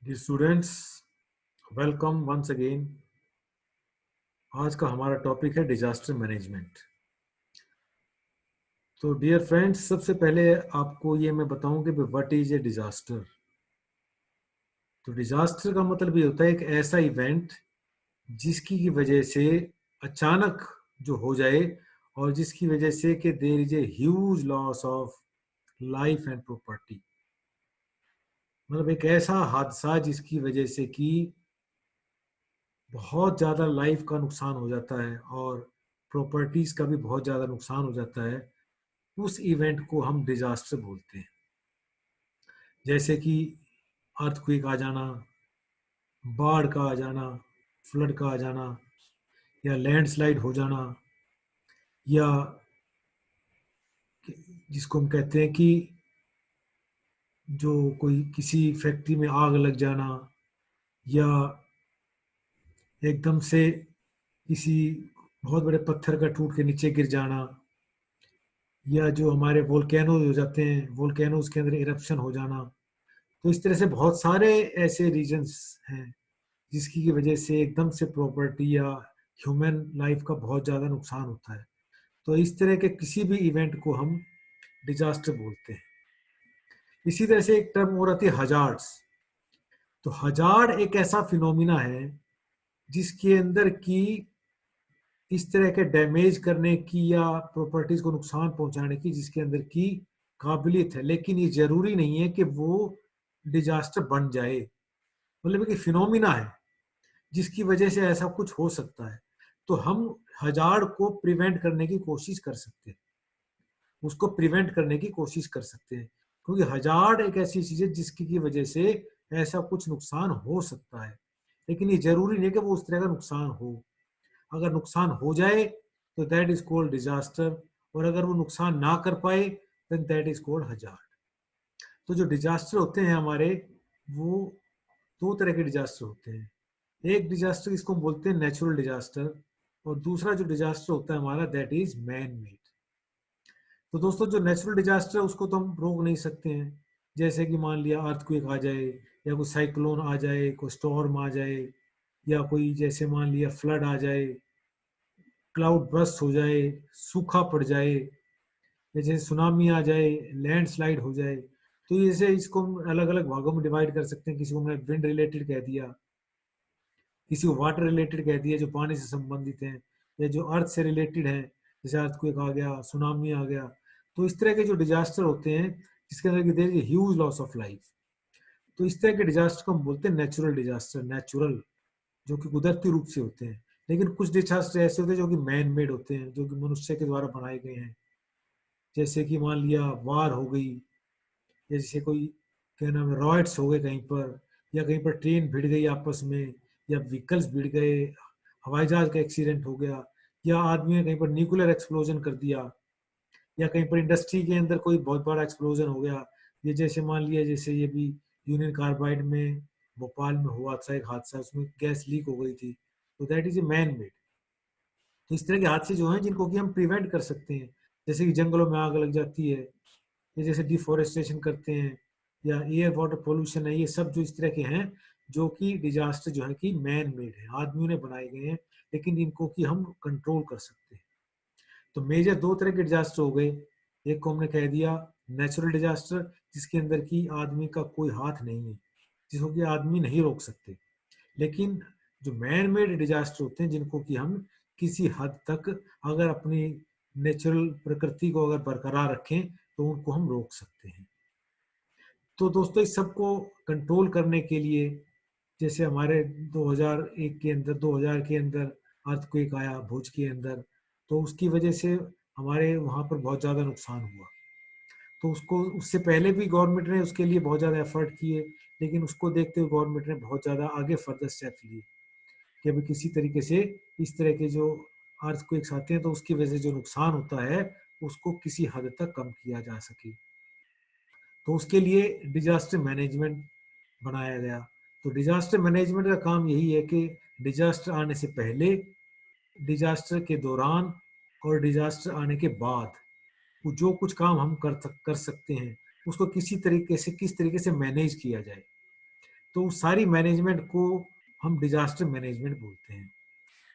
Dear students, welcome once again. आज का हमारा टॉपिक है डिजास्टर मैनेजमेंट। तो डियर फ्रेंड्स, सबसे पहले आपको ये मैं बताऊं कि व्हाट इज ए डिजास्टर। तो डिजास्टर का मतलब ये होता है एक ऐसा इवेंट जिसकी की वजह से अचानक जो हो जाए और जिसकी वजह से कि there is a huge loss of life and property. मतलब एक ऐसा हादसा जिसकी वजह से कि बहुत ज़्यादा लाइफ का नुकसान हो जाता है और प्रॉपर्टीज़ का भी बहुत ज़्यादा नुकसान हो जाता है। उस इवेंट को हम डिजास्टर बोलते हैं। जैसे कि अर्थक्वेक आ जाना, बाढ़ का आ जाना, फ्लड का आ जाना, या लैंडस्लाइड हो जाना, या जिसको हम कहते हैं कि जो कोई किसी फैक्ट्री में आग लग जाना, या एकदम से किसी बहुत बड़े पत्थर का टूट के नीचे गिर जाना, या जो हमारे वोल्केनोज हो जाते हैं, वोल्केनोज के अंदर इरप्शन हो जाना। तो इस तरह से बहुत सारे ऐसे रीजन्स हैं जिसकी की वजह से एकदम से प्रॉपर्टी या ह्यूमन लाइफ का बहुत ज़्यादा नुकसान होता है। तो इस तरह के किसी भी इवेंट को हम डिजास्टर बोलते हैं। इसी तरह से एक टर्म और आती है हजार्ड्स। तो हजार्ड एक ऐसा फिनोमिना है जिसके अंदर की इस तरह के डैमेज करने की या प्रॉपर्टीज को नुकसान पहुंचाने की जिसके अंदर की काबिलियत है, लेकिन ये जरूरी नहीं है कि वो डिजास्टर बन जाए। मतलब कि फिनोमिना है जिसकी वजह से ऐसा कुछ हो सकता है। तो हम हजार्ड को प्रिवेंट करने की कोशिश कर सकते हैं, उसको प्रिवेंट करने की कोशिश कर सकते हैं, क्योंकि हजार्ड एक ऐसी चीज है जिसकी की वजह से ऐसा कुछ नुकसान हो सकता है, लेकिन ये जरूरी नहीं कि वो उस तरह का नुकसान हो। अगर नुकसान हो जाए तो दैट इज कॉल्ड डिजास्टर, और अगर वो नुकसान ना कर पाए then that is called hazard. तो जो डिजास्टर होते हैं हमारे, वो दो तरह के डिजास्टर होते हैं। एक डिजास्टर इसको हम बोलते हैं नेचुरल डिजास्टर, और दूसरा जो डिजास्टर होता है हमारा दैट इज मैन मेड। तो दोस्तों, जो नेचुरल डिजास्टर है उसको तो हम रोक नहीं सकते हैं। जैसे कि मान लिया अर्थक्वेक आ जाए, या कोई साइक्लोन आ जाए, कोई स्टॉर्म आ जाए, या कोई जैसे मान लिया फ्लड आ जाए, क्लाउड बर्स्ट हो जाए, सूखा पड़ जाए, या जैसे सुनामी आ जाए, लैंडस्लाइड हो जाए। तो जैसे इसको हम अलग अलग भागों में डिवाइड कर सकते हैं। किसी को हमने विंड रिलेटेड कह दिया, किसी को वाटर रिलेटेड कह दिया जो पानी से संबंधित है, या जो अर्थ से रिलेटेड है, जैसे अर्थक्वेक आ गया, सुनामी आ गया। तो इस तरह के जो डिजास्टर होते हैं जिसके अंदर there is huge loss of life, तो इस तरह के डिजास्टर को हम बोलते हैं नेचुरल डिजास्टर, नेचुरल, जो कि कुदरती रूप से होते हैं। लेकिन कुछ डिजास्टर ऐसे होते हैं जो कि मैन मेड होते हैं, जो कि मनुष्य के द्वारा बनाए गए हैं। जैसे कि मान लिया वार हो गई, या जैसे कोई क्या नाम है रॉयट्स हो गए कहीं पर, या कहीं पर ट्रेन भिड़ गई आपस में, या व्हीकल्स भिड़ गए, हवाई जहाज का एक्सीडेंट हो गया, या आदमी ने कहीं पर न्यूक्लियर एक्सप्लोजन कर दिया, या कहीं पर इंडस्ट्री के अंदर कोई बहुत बड़ा एक्सप्लोजन हो गया। ये जैसे मान लिया, जैसे ये भी यूनियन कार्बाइड में भोपाल में हुआ था एक हादसा, उसमें गैस लीक हो गई थी। तो that is a man made. तो इस तरह के हादसे जो हैं जिनको कि हम प्रिवेंट कर सकते हैं, जैसे कि जंगलों में आग लग जाती है, ये जैसे डिफोरेस्टेशन करते हैं, या एयर वाटर पोल्यूशन है, ये सब जो इस तरह के हैं जो कि डिजास्टर जो है कि मैन मेड है, आदमियों ने बनाए गए हैं, लेकिन इनको कि हम कंट्रोल कर सकते हैं। तो मेजर दो तरह के डिजास्टर हो गए। एक को हमने कह दिया नेचुरल डिजास्टर, जिसके अंदर की आदमी का कोई हाथ नहीं है, जिसको कि आदमी नहीं रोक सकते। लेकिन जो मैन मेड डिजास्टर होते हैं जिनको कि हम किसी हद तक अगर अपनी नेचुरल प्रकृति को अगर बरकरार रखें तो उनको हम रोक सकते हैं। तो दोस्तों, इस सबको कंट्रोल करने के लिए, जैसे हमारे 2001 के अंदर, 2000 के अंदर अर्थक्वेक आया भुज के अंदर, तो उसकी वजह से हमारे वहाँ पर बहुत ज़्यादा नुकसान हुआ। तो उसको उससे पहले भी गवर्नमेंट ने उसके लिए बहुत ज़्यादा एफर्ट किए, लेकिन उसको देखते हुए गवर्नमेंट ने बहुत ज़्यादा आगे फर्दर स्टेप्स लिए कि अभी किसी तरीके से इस तरह के जो अर्थक्वेक्स आते हैं तो उसकी वजह से जो नुकसान होता है उसको किसी हद तक कम किया जा सके। तो उसके लिए डिजास्टर मैनेजमेंट बनाया गया। तो डिजास्टर मैनेजमेंट का काम यही है कि डिजास्टर आने से पहले, डिजास्टर के दौरान, और डिजास्टर आने के बाद वो जो कुछ काम हम कर सकते हैं उसको किसी तरीके से किस तरीके से मैनेज किया जाए। तो उस सारी मैनेजमेंट को हम डिजास्टर मैनेजमेंट बोलते हैं।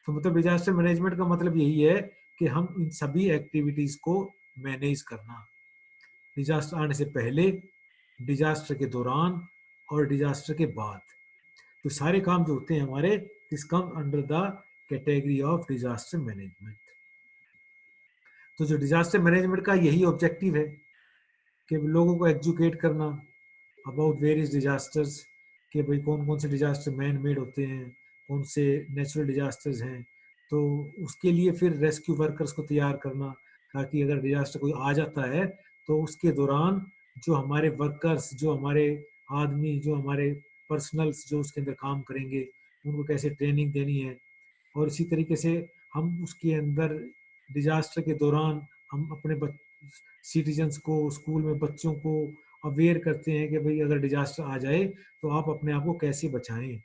तो मतलब डिजास्टर मैनेजमेंट का मतलब यही है कि हम इन सभी एक्टिविटीज को मैनेज करना, डिजास्टर आने से पहले, डिजास्टर के दौरान और डिजास्टर के बाद। तो सारे काम जो होते हैं हमारे, this come under the category of disaster management. तो जो डिजास्टर मैनेजमेंट का यही ऑब्जेक्टिव है कि लोगों को एजुकेट करना अबाउट वेरियस डिजास्टर्स, कि भाई कौन कौन से डिजास्टर मैन मेड होते हैं, कौन से नेचुरल डिजास्टर्स हैं। तो उसके लिए फिर रेस्क्यू वर्कर्स को तैयार करना, ताकि अगर डिजास्टर कोई आ जाता है तो उसके दौरान जो हमारे वर्कर्स, जो हमारे आदमी, जो हमारे पर्सनल्स जो उसके अंदर काम करेंगे, उनको कैसे ट्रेनिंग देनी है। और इसी तरीके से हम उसके अंदर डिजास्टर के दौरान हम अपने सिटीजन्स को, स्कूल में बच्चों को अवेयर करते हैं कि भाई अगर डिजास्टर आ जाए तो आप अपने आप को कैसे बचाएं,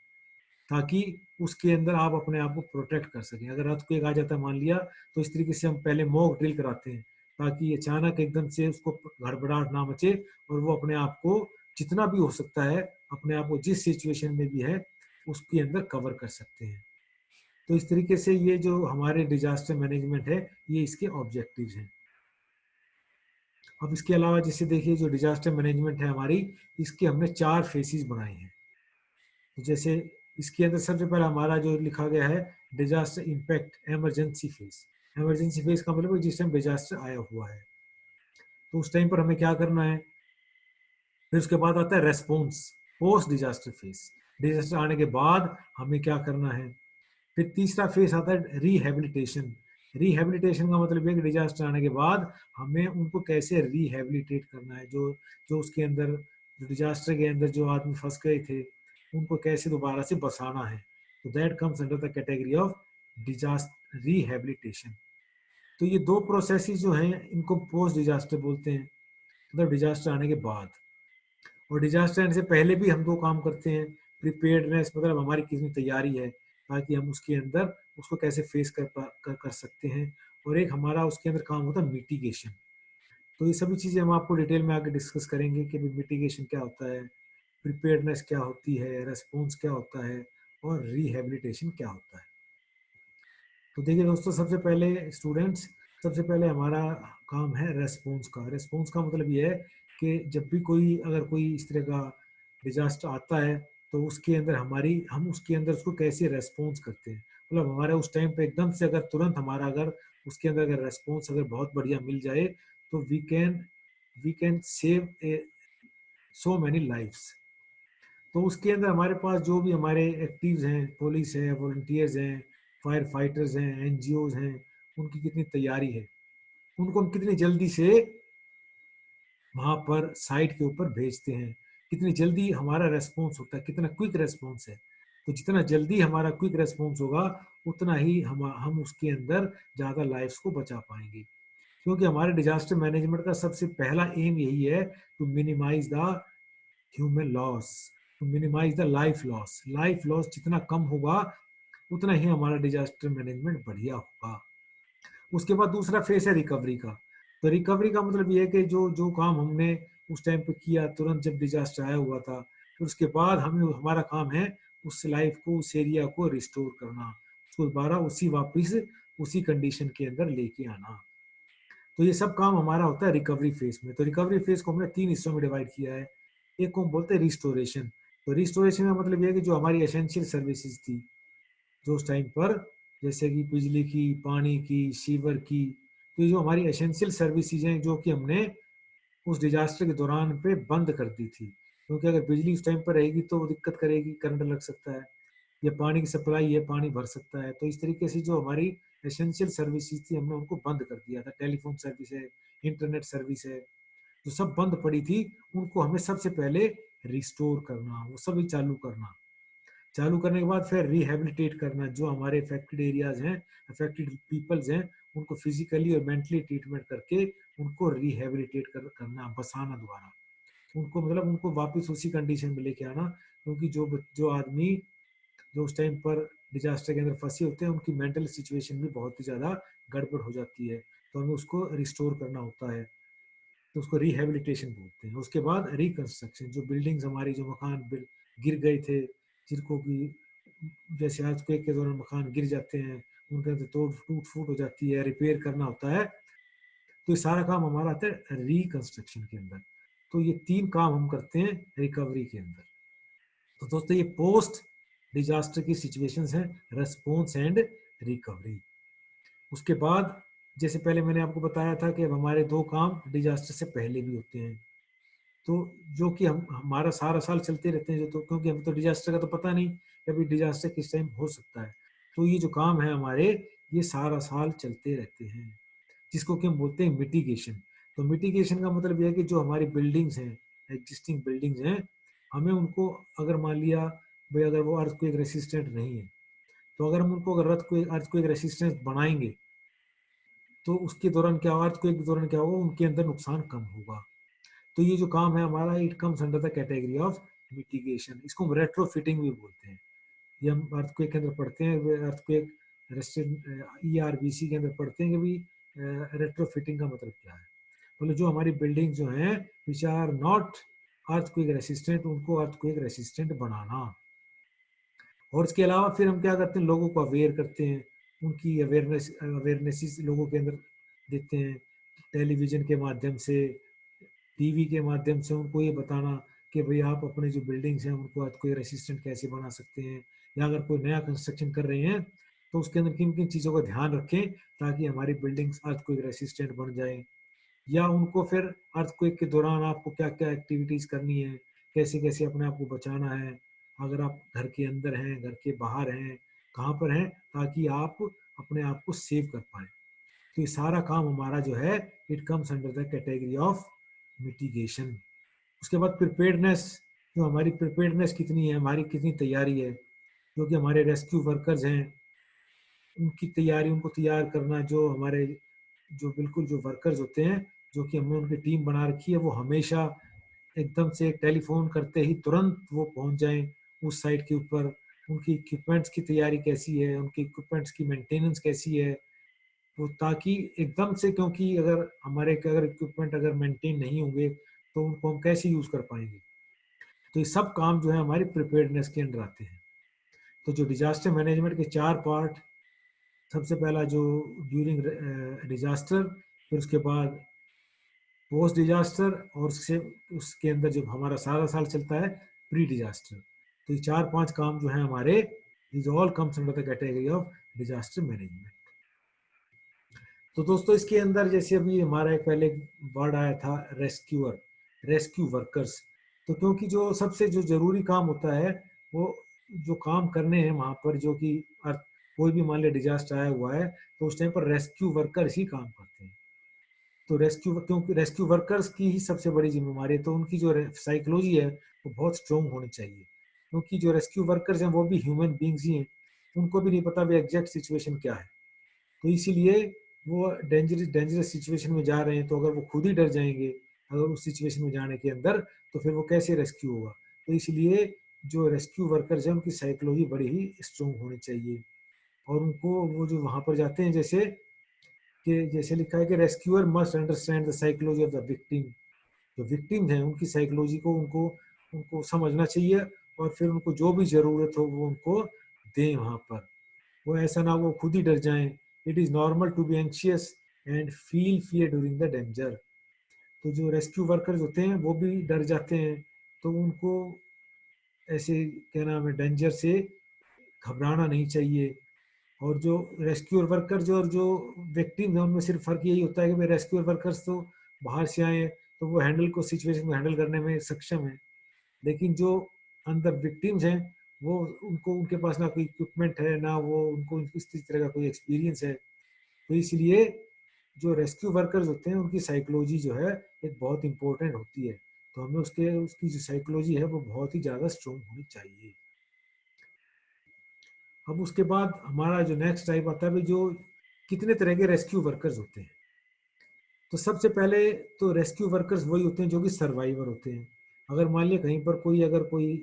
ताकि उसके अंदर आप अपने आप को प्रोटेक्ट कर सकें। अगर अर्थक्वेक आ जाता है मान लिया, तो इस तरीके से हम पहले मॉक ड्रिल कराते हैं, ताकि अचानक एकदम से उसको गड़बड़ाहट ना मचे और वो अपने आप को जितना भी हो सकता है, अपने आप को जिस सिचुएशन में भी है उसके अंदर कवर कर सकते हैं। तो इस तरीके से ये जो हमारे डिजास्टर मैनेजमेंट है, ये इसके ऑब्जेक्टिव्स हैं। अब इसके अलावा जैसे देखिए, जो डिजास्टर मैनेजमेंट है हमारी, इसके हमने 4 फेसेस बनाए हैं। तो जैसे इसके अंदर सबसे पहला हमारा जो लिखा गया है, disaster impact emergency phase. Emergency phase का मतलब जिस टाइम डिजास्टर आया हुआ है, तो उस टाइम पर हमें क्या करना है। फिर उसके बाद आता है response, post disaster phase. Disaster आने के बाद हमें क्या करना है। फिर तीसरा फेज आता है रिहेबिलिटेशन। रिहेबिलिटेशन का मतलब है कि डिजास्टर आने के बाद हमें उनको कैसे रिहेबिलिटेट करना है, जो जो उसके अंदर, जो डिजास्टर के अंदर जो आदमी फंस गए थे, उनको कैसे दोबारा से बसाना है। तो that comes under the category of disaster rehabilitation. तो ये 2 प्रोसेसेस जो हैं, इनको पोस्ट डिजास्टर बोलते हैं, मतलब डिजास्टर आने के बाद। और डिजास्टर आने से पहले भी हम 2 काम करते हैं। प्रिपेयर्डनेस, मतलब हमारी कितनी तैयारी है, ताकि हम उसके अंदर उसको कैसे फेस कर सकते हैं। और एक हमारा उसके अंदर काम होता है मिटिगेशन। तो ये सभी चीज़ें हम आपको डिटेल में आगे डिस्कस करेंगे कि मिटिगेशन क्या होता है, प्रिपेयर्डनेस क्या होती है, रेस्पॉन्स क्या होता है, और रिहेबिलिटेशन क्या होता है। तो देखिए दोस्तों, सबसे पहले स्टूडेंट्स, सबसे पहले हमारा काम है रेस्पॉन्स का। रेस्पॉन्स का मतलब ये है कि जब भी कोई, अगर कोई इस तरह का डिजास्टर आता है, तो उसके अंदर हम उसके अंदर उसको कैसे रेस्पॉन्स करते हैं। मतलब हमारे उस टाइम पे एकदम से अगर तुरंत हमारा अगर उसके अंदर अगर रेस्पॉन्स अगर बहुत बढ़िया मिल जाए, तो we can save so many lifes. तो उसके अंदर हमारे पास जो भी हमारे एक्टिव्स हैं, पुलिस है, वॉलंटियर्स हैं, फायर फाइटर्स हैं, एनजीओज हैं, उनकी कितनी तैयारी है, उनको हम कितनी जल्दी से वहां पर साइट के ऊपर भेजते हैं, कितनी जल्दी हमारा रेस्पॉन्स होता है, कितना क्विक रेस्पॉन्स है। तो जितना जल्दी हमारा क्विक रेस्पॉन्स होगा, उतना ही हम उसके अंदर ज़्यादा लाइफ्स को बचा पाएंगे। क्योंकि हमारे डिजास्टर मैनेजमेंट का सबसे पहला एम यही है, to minimise the human loss, to minimise the life loss. Life loss जितना कम होगा, उतना ही हमारा डिजास्टर मैनेजमेंट बढ़िया होगा। उसके बाद दूसरा फेस है रिकवरी का। तो रिकवरी का मतलब ये है कि जो जो काम हमने उस टाइम पे किया, तुरंत जब डिजास्टर आया हुआ था, फिर उसके बाद हमें, हमारा काम है उस लाइफ को, उस एरिया को रिस्टोर करना, उसको दोबारा उसी वापिस उसी कंडीशन के अंदर लेके आना। तो ये सब काम हमारा होता है रिकवरी फेज में। तो रिकवरी फेज को हमने 3 हिस्सों में डिवाइड किया है। एक को हम बोलते हैं रिस्टोरेशन। तो रिस्टोरेशन का मतलब ये है कि जो हमारी एसेंशियल सर्विसेज थी, जो उस टाइम पर, जैसे कि बिजली की, पानी की, सीवर की, तो ये जो हमारी एसेंशियल सर्विसेज हैं, जो कि हमने उस डिजास्टर के दौरान पे बंद कर दी थी। क्योंकि अगर बिजली उस टाइम पर रहेगी तो वो दिक्कत करेगी, करंट लग सकता है, या पानी की सप्लाई है, पानी भर सकता है। तो इस तरीके से जो हमारी एसेंशियल सर्विसेज थी, हमने उनको बंद कर दिया था। टेलीफोन सर्विस है, इंटरनेट सर्विस है, जो सब बंद पड़ी थी, उनको हमें सबसे पहले रिस्टोर करना, वो सभी चालू करना। चालू करने के बाद फिर रिहेबिलिटेट करना, जो हमारे अफेक्टेड एरियाज हैं, अफेक्टेड पीपल्स हैं, उनको फिजिकली और मेंटली ट्रीटमेंट करके उनको रिहेबिलिटेट करना, बसाना दोबारा, उनको मतलब उनको वापस उसी कंडीशन में लेके आना। क्योंकि जो जो आदमी जो उस टाइम पर डिजास्टर के अंदर फंसे होते हैं, उनकी मेंटल सिचुएशन भी बहुत ही ज़्यादा गड़बड़ हो जाती है, तो हमें उसको रिस्टोर करना होता है। तो उसको रिहेबिलिटेशन बोलते हैं। उसके बाद रिकंस्ट्रक्शन, जो बिल्डिंग्स हमारी, जो मकान गिर गए थे, जिनको कि जैसे अर्थक्वेक के दौरान मकान गिर जाते हैं, उनके अंदर तोड़ टूट फूट हो जाती है, रिपेयर करना होता है, तो ये सारा काम हमारा आता है रिकंस्ट्रक्शन के अंदर। तो ये 3 काम हम करते हैं रिकवरी के अंदर। तो दोस्तों ये पोस्ट डिजास्टर की सिचुएशंस हैं, रेस्पॉन्स एंड रिकवरी। उसके बाद जैसे पहले मैंने आपको बताया था कि अब हमारे 2 काम डिजास्टर से पहले भी होते हैं। तो जो कि हम हमारा सारा साल चलते रहते हैं, जो तो क्योंकि हमें तो डिजास्टर का तो पता नहीं कि अभी डिजास्टर किस टाइम हो सकता है। तो ये जो काम है हमारे, ये सारा साल चलते रहते हैं, जिसको कि हम बोलते हैं मिटिगेशन। तो मिटिगेशन का मतलब ये है कि जो हमारी बिल्डिंग्स हैं, एग्जिस्टिंग बिल्डिंग्स हैं, हमें उनको अगर मान लिया भाई अगर वो अर्थक्वेक रेसिस्टेंट नहीं है, तो अगर हम उनको अगर अर्थक्वेक रेसिस्टेंट बनाएंगे, तो उसके दौरान क्या होगा, अर्थक्वेक के दौरान क्या होगा, उनके अंदर नुकसान कम होगा। तो ये जो काम है हमारा, it comes under the category of mitigation. इसको हम रेट्रोफिटिंग भी बोलते हैं। ये हम अर्थक्वेक के अंदर पढ़ते हैं, अर्थक्वेक ईआरबीसी के अंदर पढ़ते हैं कि भाई रेट्रोफिटिंग का मतलब क्या है। मतलब जो हमारी बिल्डिंग जो हैं which are not earthquake resistant, उनको अर्थक्वेक रेसिस्टेंट बनाना। और इसके अलावा फिर हम क्या करते हैं, लोगों को अवेयर करते हैं, उनकी अवेयरनेस लोगों के अंदर देते हैं, टेलीविजन के माध्यम से, टीवी के माध्यम से उनको ये बताना कि भाई आप अपने जो बिल्डिंग्स हैं उनको अर्थक्वेक रेसिस्टेंट कैसे बना सकते हैं, या अगर कोई नया कंस्ट्रक्शन कर रहे हैं तो उसके अंदर किन किन चीज़ों का ध्यान रखें ताकि हमारी बिल्डिंग्स अर्थक्वेक रेसिस्टेंट बन जाए। या उनको फिर अर्थक्वेक के दौरान आपको क्या क्या एक्टिविटीज़ करनी है, कैसे कैसे अपने आप को बचाना है, अगर आप घर के अंदर हैं, घर के बाहर हैं, कहाँ पर हैं, ताकि आप अपने आप को सेव कर पाएँ। तो ये सारा काम हमारा जो है, it comes under the category of mitigation. उसके बाद प्रिपेयर्डनेस, जो हमारी प्रिपेयर्डनेस कितनी है, हमारी कितनी तैयारी है, क्योंकि हमारे रेस्क्यू वर्कर्स हैं, उनकी तैयारी, उनको तैयार करना, जो हमारे जो बिल्कुल जो वर्कर्स होते हैं, जो कि हमने उनकी टीम बना रखी है, वो हमेशा एकदम से टेलीफोन करते ही तुरंत वो पहुंच जाएं उस साइट के ऊपर। उनकी इक्विपमेंट्स की तैयारी कैसी है, उनकी इक्विपमेंट्स की मेंटेनेंस कैसी है, वो ताकि एकदम से, क्योंकि अगर हमारे अगर इक्विपमेंट अगर मेंटेन नहीं होंगे तो उनको हम कैसे यूज कर पाएंगे। तो ये सब काम जो है हमारी प्रिपेयर्डनेस के अंडर आते हैं। तो जो डिजास्टर मैनेजमेंट के 4 पार्ट, सबसे पहला जो ड्यूरिंग डिजास्टर, फिर उसके बाद पोस्ट डिजास्टर, और उससे उसके अंदर जब हमारा सारा साल चलता है प्री डिजास्टर। तो ये 4-5 काम जो है हमारे, this all comes under the category of disaster management. तो दोस्तों इसके अंदर जैसे अभी हमारा एक पहले वर्ड आया था रेस्क्यूअर, रेस्क्यू वर्कर्स। तो क्योंकि जो सबसे जो जरूरी काम होता है, वो जो काम करने हैं वहां पर, जो कि कोई भी मान लिया डिजास्टर आया हुआ है, तो उस टाइम पर रेस्क्यू वर्कर्स ही काम करते हैं। तो रेस्क्यू, क्योंकि रेस्क्यू वर्कर्स की ही सबसे बड़ी जिम्मेवारी है, तो उनकी जो साइकोलॉजी है वो बहुत स्ट्रोंग होनी चाहिए। क्योंकि जो रेस्क्यू वर्कर्स हैं वो भी ह्यूमन बींग्स ही हैं, उनको भी नहीं पता भी एग्जैक्ट सिचुएशन क्या है। तो इसीलिए वो डेंजरस डेंजरस सिचुएशन में जा रहे हैं, तो अगर वो खुद ही डर जाएंगे अगर उस सिचुएशन में जाने के अंदर, तो फिर वो कैसे रेस्क्यू होगा। तो इसलिए जो रेस्क्यू वर्कर्स हैं उनकी साइकोलॉजी बड़ी ही स्ट्रोंग होनी चाहिए। और उनको वो जो वहां पर जाते हैं, जैसे कि जैसे लिखा है कि rescuer must understand the psychology of the victim. जो विक्टिम हैं उनकी साइकोलॉजी को उनको उनको समझना चाहिए, और फिर उनको जो भी जरूरत हो वो उनको दें वहां पर। वो ऐसा ना वो खुद ही डर जाएं। It is normal to be anxious and feel fear during the danger. तो जो रेस्क्यू वर्कर्स होते हैं वो भी डर जाते हैं, तो उनको ऐसे क्या नाम है, डेंजर से घबराना नहीं चाहिए। और जो रेस्क्यूअर वर्कर जो और जो विक्टिम है उनमें सिर्फ फर्क यही होता है कि भाई रेस्क्यूअर वर्कर्स तो बाहर से आए तो वो हैंडल को सिचुएशन को हैंडल करने में सक्षम है, लेकिन जो अंदर विक्टिम्स हैं वो, उनको उनके पास ना कोई इक्विपमेंट है, ना वो उनको इस तरह का कोई एक्सपीरियंस है। तो इसलिए जो रेस्क्यू वर्कर्स होते हैं उनकी साइकोलॉजी जो है एक बहुत इंपॉर्टेंट होती है। तो हमें उसके उसकी जो साइकोलॉजी है वो बहुत ही ज़्यादा स्ट्रोंग होनी चाहिए। अब उसके बाद हमारा जो नेक्स्ट टाइप आता है, जो कितने तरह के रेस्क्यू वर्कर्स होते हैं। तो सबसे पहले तो रेस्क्यू वर्कर्स वही होते हैं जो कि सर्वाइवर होते हैं। अगर मान लिया कहीं पर कोई अगर कोई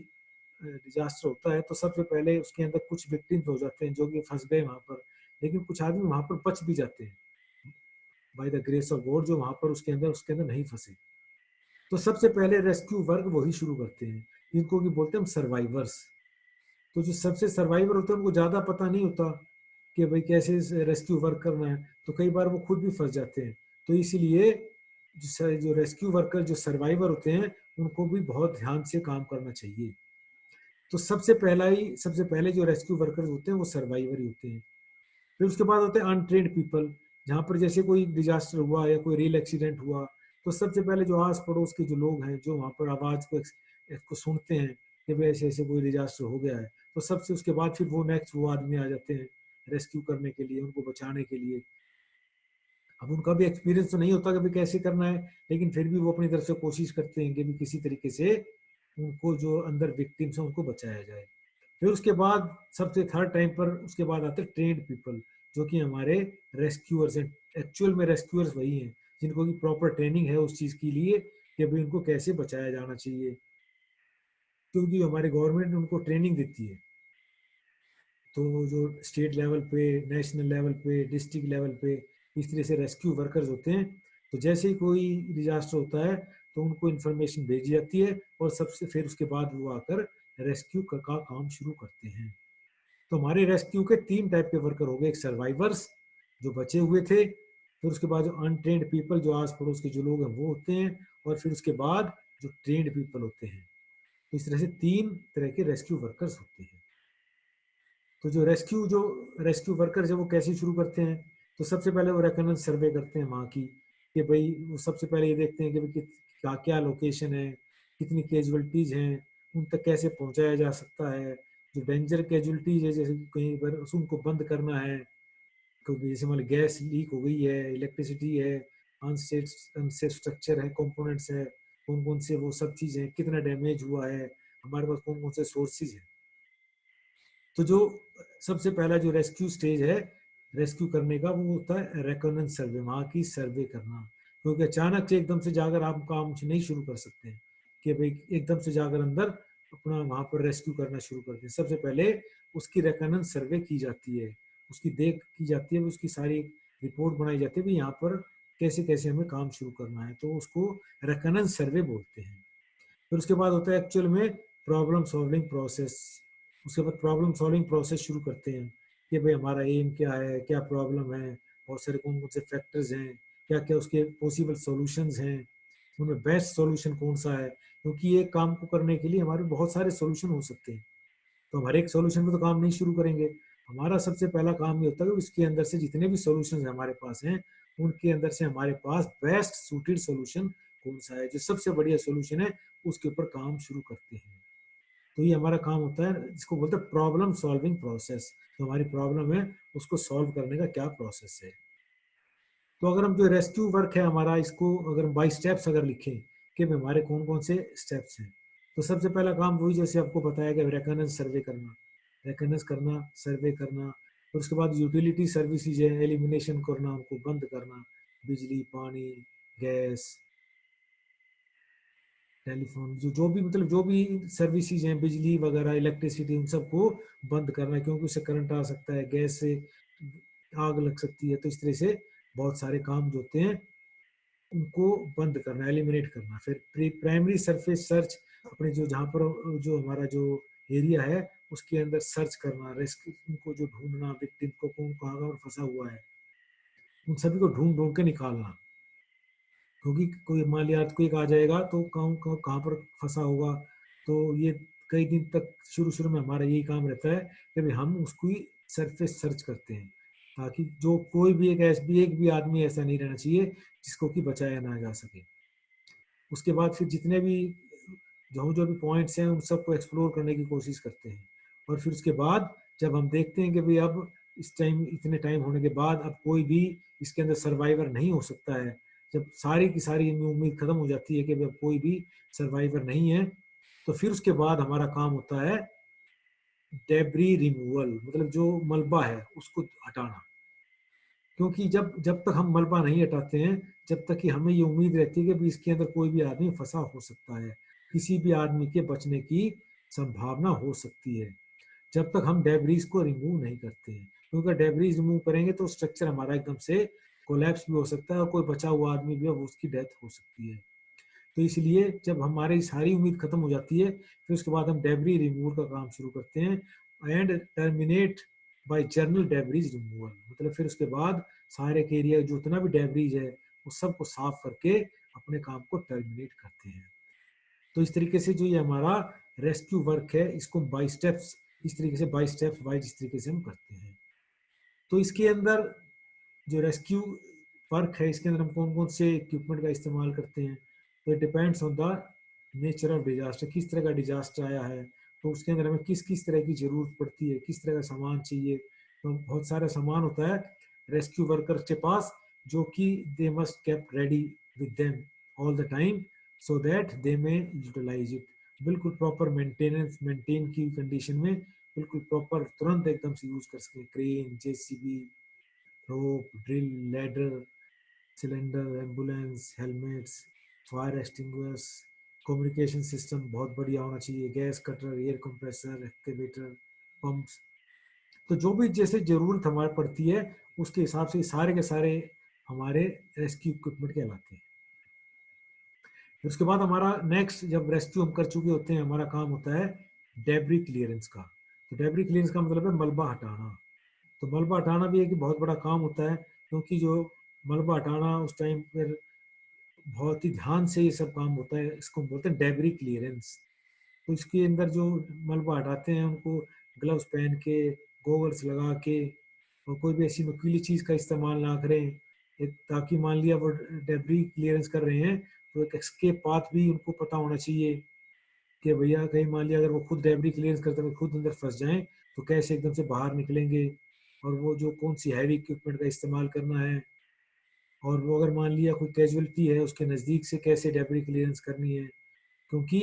डिजास्टर होता है, तो सबसे पहले उसके अंदर कुछ विक्टिम्स हो जाते हैं जो कि फंस गए वहां पर, लेकिन कुछ आदमी वहां पर बच भी जाते हैं by the grace of God, जो वहां पर उसके अंदर नहीं फंसे। तो सबसे पहले रेस्क्यू वर्क वही शुरू करते हैं। इनको भी बोलते हैं हम सर्वाइवर्स। तो जो सबसे सर्वाइवर होते हैं उनको ज़्यादा पता नहीं होता कि भाई कैसे रेस्क्यू वर्क करना है, तो कई बार वो खुद भी फंस जाते हैं। तो इसीलिए जो रेस्क्यू वर्कर जो सर्वाइवर होते हैं उनको भी बहुत ध्यान से काम करना चाहिए। तो सबसे पहले जो रेस्क्यू वर्कर्स होते हैं वो सर्वाइवर ही होते हैं। फिर उसके बाद होते हैं अनट्रेन्ड पीपल, जहाँ पर जैसे कोई डिजास्टर हुआ या कोई रेल एक्सीडेंट हुआ, तो सबसे पहले जो आस पड़ोस के जो लोग हैं जो वहाँ पर आवाज़ को सुनते हैं कि भाई ऐसे ऐसे कोई डिजास्टर हो गया है, तो सबसे उसके बाद फिर वो नेक्स्ट वो आदमी आ जाते हैं रेस्क्यू करने के लिए, उनको बचाने के लिए। अब उनका भी एक्सपीरियंस तो नहीं होता कि भाई कैसे करना है, लेकिन फिर भी वो अपनी तरफ से कोशिश करते हैं कि भी किसी तरीके से उनको जो अंदर विक्टिम्स हैं उनको बचाया जाए। फिर उसके बाद सबसे थर्ड टाइम पर उसके बाद आते हैं ट्रेन्ड पीपल, जो कि हमारे रेस्क्यूअर्स हैं। एक्चुअल में रेस्क्यूअर्स वही हैं जिनको की प्रॉपर ट्रेनिंग है उस चीज़ के लिए कि भाई उनको कैसे बचाया जाना चाहिए, क्योंकि हमारी गवर्नमेंट उनको ट्रेनिंग देती है। तो जो स्टेट लेवल पे, नेशनल लेवल पे, डिस्ट्रिक्ट लेवल पे इस तरह से रेस्क्यू वर्कर्स होते हैं। तो जैसे ही कोई डिजास्टर होता है तो उनको इन्फॉर्मेशन भेजी जाती है और सबसे फिर उसके बाद वो आकर रेस्क्यू का काम शुरू करते हैं। तो हमारे रेस्क्यू के 3 टाइप के वर्कर हो गए, एक सर्वाइवर्स जो बचे हुए थे, फिर उसके बाद जो अनट्रेन्ड पीपल जो आस पड़ोस के जो लोग हैं वो होते हैं, और फिर उसके बाद जो ट्रेन्ड पीपल होते हैं। तो इस तरह से 3 तरह के रेस्क्यू वर्कर्स होते हैं। तो जो रेस्क्यू वर्कर जब वो कैसे शुरू करते हैं, तो सबसे पहले वो रेकनेंस सर्वे करते हैं वहाँ की, कि भाई वो सबसे पहले ये देखते हैं कि भाई क्या क्या लोकेशन है, कितनी कैजुअलिटीज हैं, उन तक कैसे पहुँचाया जा सकता है। जो डेंजर कैजुअलिटीज है जैसे कहीं पर उनको बंद करना है, क्योंकि जैसे मान लो गैस लीक हो गई है, इलेक्ट्रिसिटी है, अनसेफ स्ट्रक्चर है, कंपोनेंट्स है, कौन कौन से वो सब चीज़ें, कितना डैमेज हुआ है, हमारे पास कौन कौन से सोर्सेज हैं। तो जो सबसे पहला जो रेस्क्यू स्टेज है रेस्क्यू करने का, वो होता है रेकोनेंस सर्वे, वहाँ की सर्वे करना। क्योंकि अचानक से एकदम से जाकर आप काम नहीं शुरू कर सकते हैं कि भाई एकदम से जाकर अंदर अपना वहाँ पर रेस्क्यू करना शुरू करते हैं। सबसे पहले उसकी रेकोनेंस सर्वे की जाती है, उसकी देख की जाती है, उसकी सारी रिपोर्ट बनाई जाती है भी यहाँ पर कैसे कैसे हमें काम शुरू करना है, तो उसको रेकोनेंस सर्वे बोलते हैं। फिर उसके बाद होता है एक्चुअल में प्रॉब्लम सॉल्विंग प्रोसेस। उसके बाद प्रॉब्लम सॉल्विंग प्रोसेस शुरू करते हैं कि भाई हमारा एम क्या है, क्या प्रॉब्लम है, बहुत सारे कौन कौन से फैक्टर्स हैं, क्या क्या उसके पॉसिबल सॉल्यूशंस हैं, उनमें बेस्ट सॉल्यूशन कौन सा है। क्योंकि एक काम को करने के लिए हमारे बहुत सारे सॉल्यूशन हो सकते हैं, तो हम हर एक सॉल्यूशन पे तो काम नहीं शुरू करेंगे। हमारा सबसे पहला काम ये होता है कि इसके अंदर से जितने भी सॉल्यूशन हमारे पास हैं, उनके अंदर से हमारे पास बेस्ट सूटेड सॉल्यूशन कौन सा है, जो सबसे बढ़िया सॉल्यूशन है, उसके ऊपर काम शुरू करते हैं। तो ये हमारा काम होता है, इसको बोलते हैं प्रॉब्लम सॉल्विंग प्रोसेस। तो हमारी प्रॉब्लम है उसको सॉल्व करने का क्या प्रोसेस है। तो अगर हम जो रेस्क्यू वर्क है हमारा, इसको अगर बाई स्टेप्स अगर लिखें कि हमारे कौन कौन से स्टेप्स हैं, तो सबसे पहला काम वही जैसे आपको बताया गया, रेकनेंस सर्वे करना, रेकनेंस करना, सर्वे करना। फिर उसके बाद यूटिलिटी सर्विसेज है, एलिमिनेशन करना, उनको बंद करना, बिजली, पानी, गैस, टेलीफोन, जो जो भी मतलब जो भी सर्विसेज हैं, बिजली वगैरह, इलेक्ट्रिसिटी, उन सबको बंद करना है, क्योंकि उससे करंट आ सकता है, गैस से आग लग सकती है। तो इस तरह से बहुत सारे काम जो होते हैं उनको बंद करना, एलिमिनेट करना। फिर प्राइमरी सरफेस सर्च, अपने जो जहाँ पर जो हमारा जो एरिया है उसके अंदर सर्च करना, रेस्क्यू उनको जो ढूंढना, विक्टिम को कौन कहाँ पर फंसा हुआ है, उन सभी को ढूंढ ढूंढ के निकालना। क्योंकि कोई मान लिया कोई आ जाएगा तो कहाँ पर फंसा होगा, तो ये कई दिन तक शुरू शुरू में हमारा यही काम रहता है कि भाई हम उसको ही सरफेस सर्च करते हैं, ताकि जो कोई भी एक भी आदमी ऐसा नहीं रहना चाहिए जिसको कि बचाया ना जा सके। उसके बाद फिर जितने भी जो भी पॉइंट्स हैं उन सबको एक्सप्लोर करने की कोशिश करते हैं। और फिर उसके बाद जब हम देखते हैं कि भाई अब इस टाइम इतने टाइम होने के बाद अब कोई भी इसके अंदर सर्वाइवर नहीं हो सकता है, जब सारी की सारी उम्मीद खत्म हो जाती है कि अब कोई भी सर्वाइवर नहीं है, तो फिर उसके बाद हमारा काम होता है डेब्री रिमूवल, मतलब जो मलबा है उसको हटाना। क्योंकि जब जब तक हम मलबा नहीं हटाते हैं, जब तक कि हमें ये उम्मीद रहती है कि भी इसके अंदर कोई भी आदमी फंसा हो सकता है, किसी भी आदमी के बचने की संभावना हो सकती है, जब तक हम डेब्रीज को रिमूव नहीं करते हैं। क्योंकि डेब्रीज रिमूव करेंगे तो स्ट्रक्चर हमारा एकदम से कोलैप्स भी हो सकता है और कोई बचा हुआ आदमी भी है उसकी डेथ हो सकती है। तो इसलिए जब हमारी सारी उम्मीद खत्म हो जाती है, फिर उसके बाद हम डेब्री रिमूवल का काम शुरू करते हैं and terminate by general debris removal. मतलब फिर उसके बाद सारे के एरिया जो उतना भी डेब्रीज है वो सबको साफ करके अपने काम को टर्मिनेट करते हैं। तो इस तरीके से जो ये हमारा रेस्क्यू वर्क है, इसको बाई स्टेप्स, इस तरीके से बाई स्टेप्स वाइज इस तरीके से हम करते हैं। तो इसके अंदर जो रेस्क्यू वर्क है, इसके अंदर हम कौन कौन से इक्विपमेंट का इस्तेमाल करते हैं, तो it depends on the nature of disaster, किस तरह का डिजास्टर आया है, तो उसके अंदर हमें किस किस तरह की जरूरत पड़ती है, किस तरह का सामान चाहिए। तो बहुत सारा सामान होता है रेस्क्यू वर्कर के पास, जो कि they must keep ready with them all the time so that they may utilise it. बिल्कुल प्रॉपर मेंटेनेंस, मेंटेन की कंडीशन में बिल्कुल प्रॉपर तुरंत एकदम से यूज कर सकें। Crane, JCB, rope, drill, ladder, cylinder, ambulance, helmets, fire extinguishers, communication system बहुत बढ़िया होना चाहिए, gas cutter, air compressor, activator, pumps. तो जो भी जैसे जरूरत हमारे पड़ती है उसके हिसाब से सारे के सारे हमारे रेस्क्यू इक्विपमेंट कहलाते हैं। फिर उसके बाद हमारा नेक्स्ट, जब रेस्क्यू हम कर चुके होते हैं, हमारा काम होता है डेब्री क्लियरेंस का। तो डेब्री क्लियरेंस का मतलब है मलबा हटाना। तो मलबा हटाना भी एक बहुत बड़ा काम होता है, क्योंकि जो मलबा हटाना उस टाइम पर बहुत ही ध्यान से ये सब काम होता है, इसको बोलते हैं डेब्री क्लियरेंस। तो इसके अंदर जो मलबा हटाते हैं उनको ग्लव्स पहन के, गोगल्स लगा के, और कोई भी ऐसी नुकीली चीज़ का इस्तेमाल ना करें, ताकि मान लिया वो डेब्री क्लियरेंस कर रहे हैं तो एक एस्केप पाथ भी उनको पता होना चाहिए कि भैया कहीं मान लिया अगर वो खुद डेब्री क्लियरेंस करते हुए खुद अंदर फंस जाएं तो कैसे एकदम से बाहर निकलेंगे, और वो जो कौन सी हैवी इक्विपमेंट का इस्तेमाल करना है, और वो अगर मान लिया कोई कैजुअलिटी है उसके नज़दीक से कैसे डेब्री क्लियरेंस करनी है। क्योंकि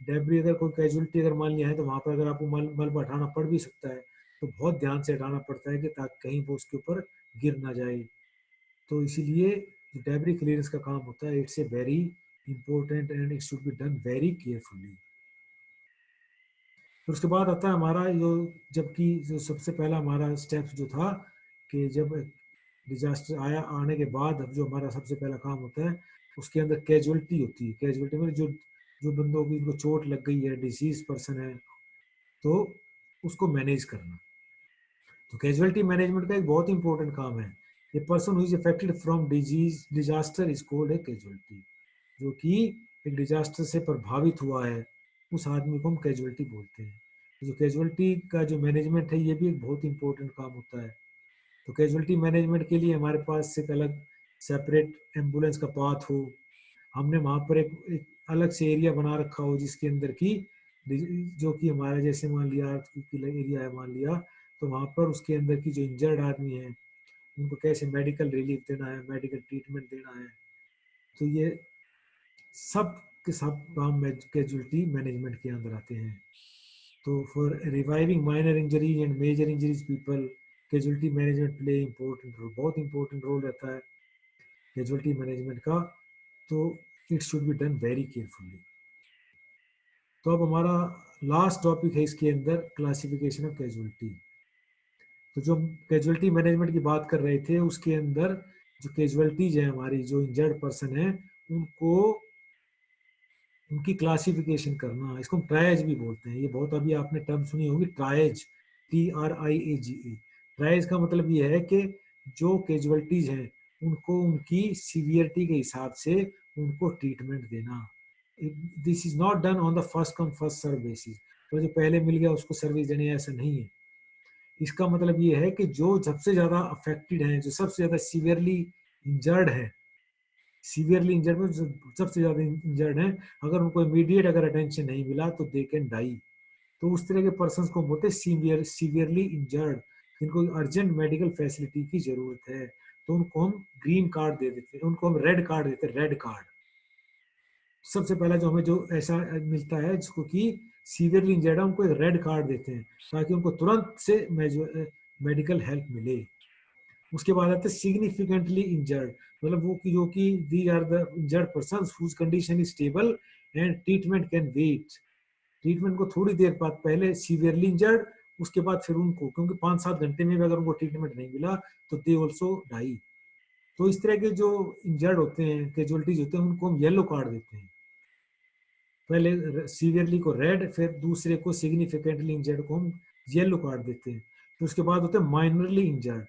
डेब्री अगर कोई कैजुअलिटी अगर मान लिया है तो वहाँ पर अगर आपको मलबा हटाना पड़ भी सकता है, तो बहुत ध्यान से हटाना पड़ता है कि ताकि कहीं वो उसके ऊपर गिर ना जाए। तो इसीलिए जो डेब्री क्लियरेंस का काम होता है, it's a very important and it should be done very carefully. फिर उसके बाद आता है हमारा जो, जबकि जो सबसे पहला हमारा स्टेप जो था कि जब डिजास्टर आया, आने के बाद अब जो हमारा सबसे पहला काम होता है उसके अंदर कैजुअलिटी होती है। कैजुअलिटी में जो जो बंदों की इनको चोट लग गई है, डिसीज पर्सन है, तो उसको मैनेज करना। तो कैजुअलिटी मैनेजमेंट का एक बहुत इंपॉर्टेंट काम है। A person who is affected from disease disaster is called a casualty. जो कि एक डिजास्टर से प्रभावित हुआ है उस आदमी को हम कैजुअलिटी बोलते हैं। तो जो कैजुअलिटी का जो मैनेजमेंट है ये भी एक बहुत इंपॉर्टेंट काम होता है। तो कैजुअलिटी मैनेजमेंट के लिए हमारे पास एक अलग सेपरेट एम्बुलेंस का पाथ हो, हमने वहाँ पर एक अलग से एरिया बना रखा हो जिसके अंदर की जो कि हमारा जैसे मान लिया एरिया है मान लिया, तो वहाँ पर उसके अंदर की जो इंजर्ड आदमी है उनको कैसे मेडिकल रिलीफ देना है, मेडिकल ट्रीटमेंट देना है। तो ये सब के सब काम कैजुअलिटी मैनेजमेंट के अंदर आते हैं। तो for reviving minor injuries and major injuries people, casualty management play important role, बहुत इंपॉर्टेंट रोल रहता है कैजुअलिटी मैनेजमेंट का। तो it should be done very carefully. तो अब हमारा लास्ट टॉपिक है इसके अंदर, क्लासिफिकेशन ऑफ कैजुअलिटी। तो जो हम कैजुअलिटी मैनेजमेंट की बात कर रहे थे उसके अंदर जो कैजुअलिटीज है हमारी, जो इंजर्ड पर्सन है उनको उनकी क्लासिफिकेशन करना, इसको हम ट्रायज भी बोलते हैं। ये बहुत अभी आपने टर्म सुनी होगी, ट्रायज, TRIAGE। ट्रायज का मतलब ये है कि जो कैजुअलिटीज हैं उनको उनकी सीवियरिटी के हिसाब से उनको ट्रीटमेंट देना। This is not done on the first come first serve basis. तो जो पहले मिल गया उसको सर्विस देनी है, ऐसा नहीं है। इसका मतलब ये है कि जो सबसे ज्यादा अफेक्टेड हैं, जो सबसे ज्यादा सीवियरली इंजर्ड है, सीवियरली इंजर्ड में सबसे ज्यादा इंजर्ड है, अगर उनको इमीडिएट अगर अटेंशन नहीं मिला तो दे कैन डाई। तो उस तरह के पर्सन को बोलते हैं सीवियरली इंजर्ड, जिनको अर्जेंट मेडिकल फैसिलिटी की जरूरत है। तो उनको हम ग्रीन कार्ड दे देते हैं, उनको हम रेड कार्ड देते हैं, रेड कार्ड। सबसे पहला जो हमें जो ऐसा मिलता है जिसको कि सीवियरली इंजर्ड है, उनको एक रेड कार्ड देते हैं ताकि उनको तुरंत से मेडिकल हेल्प मिले। उसके बाद आते हैं सिग्निफिकेंटली इंजर्ड, मतलब वो कि जो कि the are the injured person whose condition is stable and treatment can wait. Treatment को थोड़ी देर बाद, पहले सीवियरली इंजर्ड, उसके बाद फिर उनको, क्योंकि 5-7 घंटे में भी अगर उनको ट्रीटमेंट नहीं मिला तो दे ऑल्सो डाई। तो इस तरह के जो इंजर्ड होते हैं, कैजुअलिटीज होते हैं, उनको हम येलो कार्ड देते हैं। पहले सीवियरली को रेड, फिर दूसरे को सिग्निफिकेंटली इंजर्ड को हम येलो कार्ड देते हैं। तो उसके बाद होते हैं माइनरली इंजर्ड।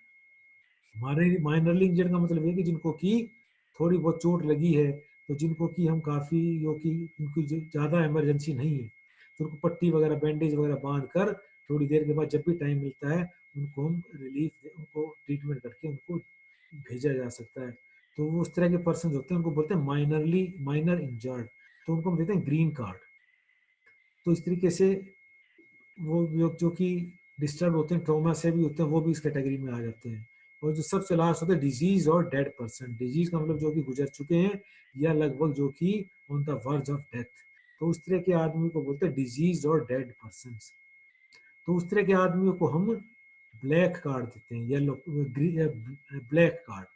माइनरली इंजर्ड का मतलब ये कि जिनको कि थोड़ी बहुत चोट लगी है, तो जिनको कि हम काफ़ी जो कि उनकी ज़्यादा इमरजेंसी नहीं है, तो उनको पट्टी वगैरह बैंडेज वगैरह बांध कर थोड़ी देर के बाद जब भी टाइम मिलता है उनको हम रिलीफ, उनको ट्रीटमेंट करके उनको भेजा जा सकता है। तो वो उस तरह के पर्सन होते हैं, उनको बोलते हैं माइनर इंजर्ड, तो उनको हम देते हैं ग्रीन कार्ड। तो इस तरीके से वो लोग जो कि डिस्टर्ब होते हैं, ट्रॉमा से भी होते हैं, वो भी इस कैटेगरी में आ जाते हैं। और जो सबसे लास्ट होता है डिजीज और डेड पर्सन। डिजीज का मतलब जो कि गुजर चुके हैं या लगभग जो कि on the verge of death, तो उस तरह के आदमी को बोलते हैं डिजीज और डेड पर्सन। तो उस तरह के आदमियों को हम ब्लैक कार्ड देते हैं, येलो ब्लैक कार्ड।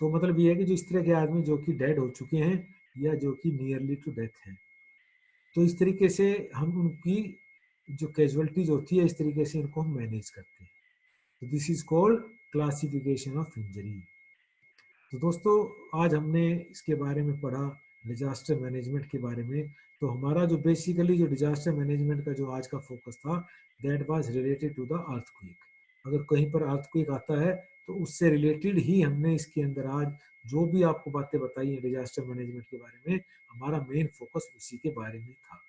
तो मतलब ये है कि जो इस तरह के आदमी जो कि डेड हो चुके हैं या जो कि नियरली टू डेथ है, तो इस तरीके से हम उनकी जो कैजुअलिटीज होती है, इस तरीके से इनको हम मैनेज करते हैं। तो this is called classification of injury. तो दोस्तों, आज हमने इसके बारे में पढ़ा, डिजास्टर मैनेजमेंट के बारे में। तो हमारा जो बेसिकली जो डिजास्टर मैनेजमेंट का जो आज का फोकस था, that was related to the earthquake. अगर कहीं पर अर्थक्वेक आता है तो उससे रिलेटेड ही हमने इसके अंदर आज जो भी आपको बातें बताई हैं डिजास्टर मैनेजमेंट के बारे में, हमारा मेन फोकस उसी के बारे में था।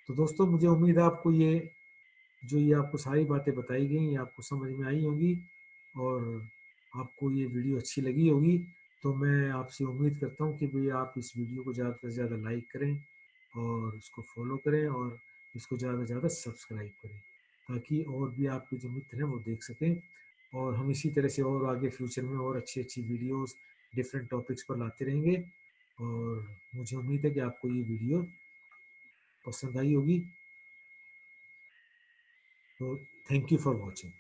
तो दोस्तों, मुझे उम्मीद है आपको ये आपको सारी बातें बताई गई, ये आपको समझ में आई होंगी और आपको ये वीडियो अच्छी लगी होगी। तो मैं आपसे उम्मीद करता हूँ कि भाई आप इस वीडियो को ज़्यादा से ज़्यादा लाइक करें और उसको फॉलो करें और इसको ज़्यादा से ज़्यादा सब्सक्राइब करें, ताकि और भी आपके जो मित्र हैं वो देख सकें। और हम इसी तरह से और आगे फ्यूचर में और अच्छी अच्छी वीडियोस डिफरेंट टॉपिक्स पर लाते रहेंगे। और मुझे उम्मीद है कि आपको ये वीडियो पसंद आई होगी। तो थैंक यू फॉर वॉचिंग।